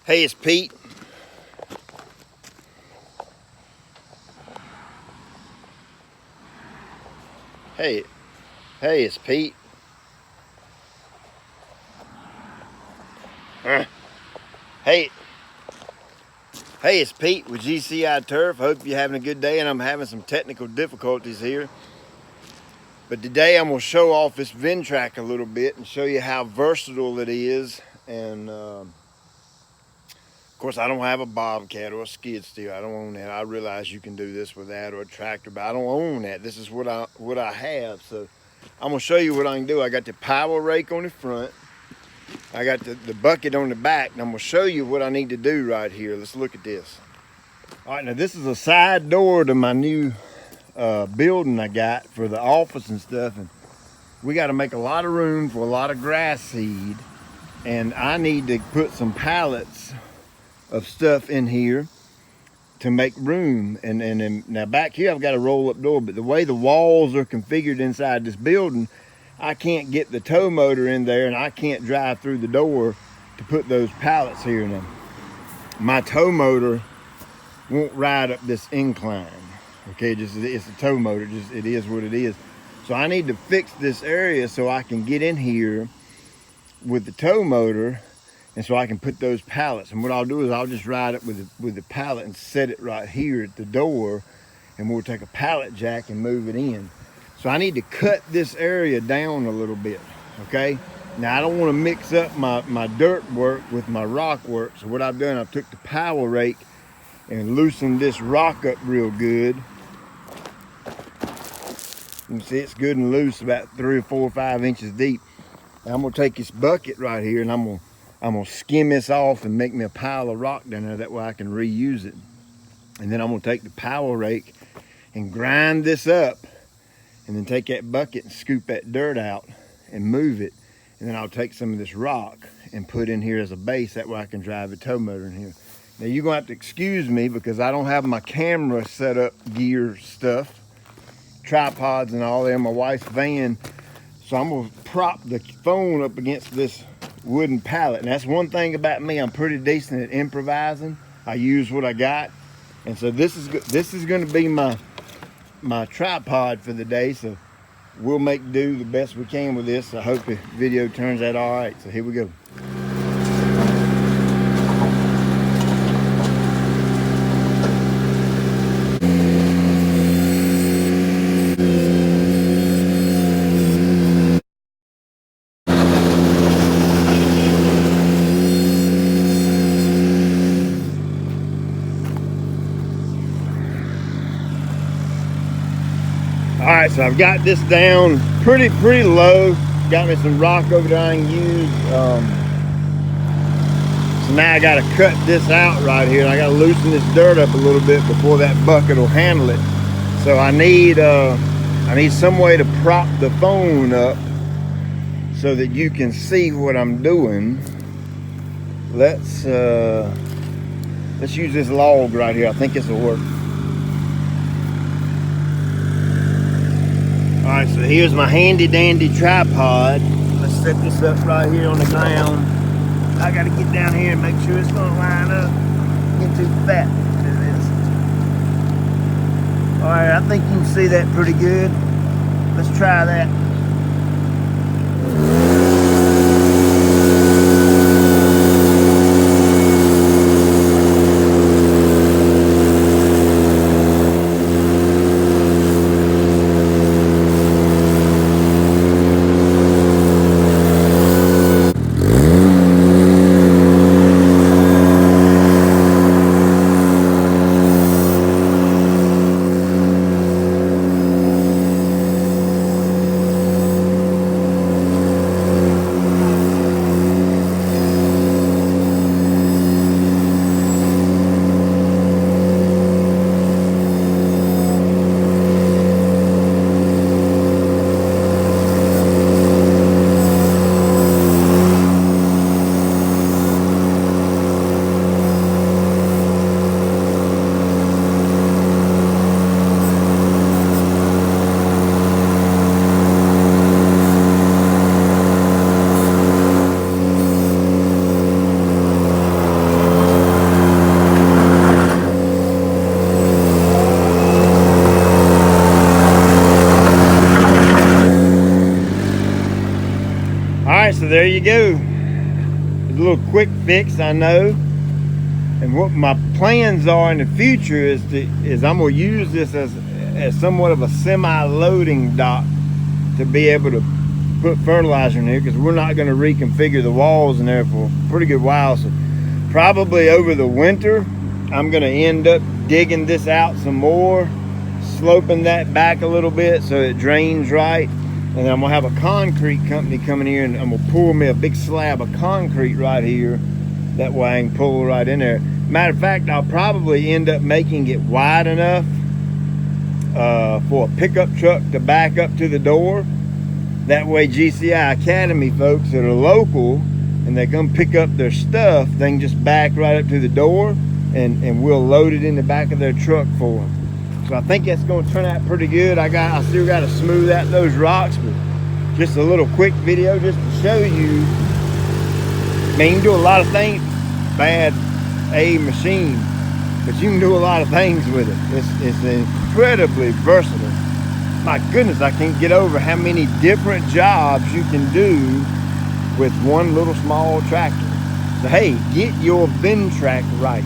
Hey, it's Pete. Hey, it's Pete. Hey, it's Pete with GCI Turf. Hope you're having a good day, and I'm having some technical difficulties here. But today I'm going to show off this Ventrac a little bit and show you how versatile it is. And of course, I don't have a bobcat or a skid steer. I don't own that. I realize you can do this with that or a tractor, but I don't own that. This is what I have. So I'm going to show you what I can do. I got the power rake on the front. I got the bucket on the back, and I'm going to show you what I need to do right here. Let's look at this. All right, now this is a side door to my new building I got for the office and stuff, and we got to make a lot of room for a lot of grass seed, and I need to put some pallets of stuff in here to make room. And now back here I've got a roll-up door, but the way the walls are configured inside this building, I can't get the tow motor in there, and I can't drive through the door to put those pallets here. Now, my tow motor won't ride up this incline. Okay, it's a tow motor. It is what it is. So I need to fix this area so I can get in here with the tow motor, and so I can put those pallets. And what I'll do is I'll just ride it with the pallet and set it right here at the door, and we'll take a pallet jack and move it in. So I need to cut this area down a little bit, okay? Now I don't want to mix up my dirt work with my rock work. So what I've done, I've took the power rake and loosened this rock up real good. You can see it's good and loose, about 3 or 4 or 5 inches deep. Now I'm gonna take this bucket right here, and I'm gonna skim this off and make me a pile of rock down there. That way I can reuse it. And then I'm gonna take the power rake and grind this up, and then take that bucket and scoop that dirt out and move it. And then I'll take some of this rock and put in here as a base. That way I can drive the tow motor in here. Now you're gonna have to excuse me because I don't have my camera set up gear stuff, tripods and all that in my wife's van. So I'm gonna prop the phone up against this wooden pallet. And that's one thing about me, I'm pretty decent at improvising. I use what I got. And so this is gonna be my tripod for the day, so we'll make do the best we can with this. I hope the video turns out all right. So here we go. All right, so I've got this down pretty low. Got me some rock over there I can use. So now I gotta cut this out right here, and I gotta loosen this dirt up a little bit before that bucket will handle it. So I need some way to prop the phone up so that you can see what I'm doing. Let's use this log right here. I think this will work. All right, so here's my handy dandy tripod. Let's set this up right here on the ground. I gotta get down here and make sure it's gonna line up. Get too fat to do this. All right, I think you can see that pretty good. Let's try that. so there you go. A little quick fix, I know. And what my plans are in the future is I'm gonna use this as somewhat of a semi-loading dock to be able to put fertilizer in here, because we're not going to reconfigure the walls in there for a pretty good while. So probably over the winter I'm going to end up digging this out some more, sloping that back a little bit so it drains right, and then I'm going to have a concrete company coming here and I'm going to pour me a big slab of concrete right here. That way I can pull right in there. Matter of fact, I'll probably end up making it wide enough for a pickup truck to back up to the door. That way GCI Academy folks that are local and they come pick up their stuff, they can just back right up to the door and we'll load it in the back of their truck for them. So I think that's going to turn out pretty good. I still got to smooth out those rocks, but just a little quick video just to show you. I mean, you can do a lot of things. Bad A machine, but you can do a lot of things with it. It's incredibly versatile. My goodness, I can't get over how many different jobs you can do with one little small tractor. So hey, get your Ventrac right.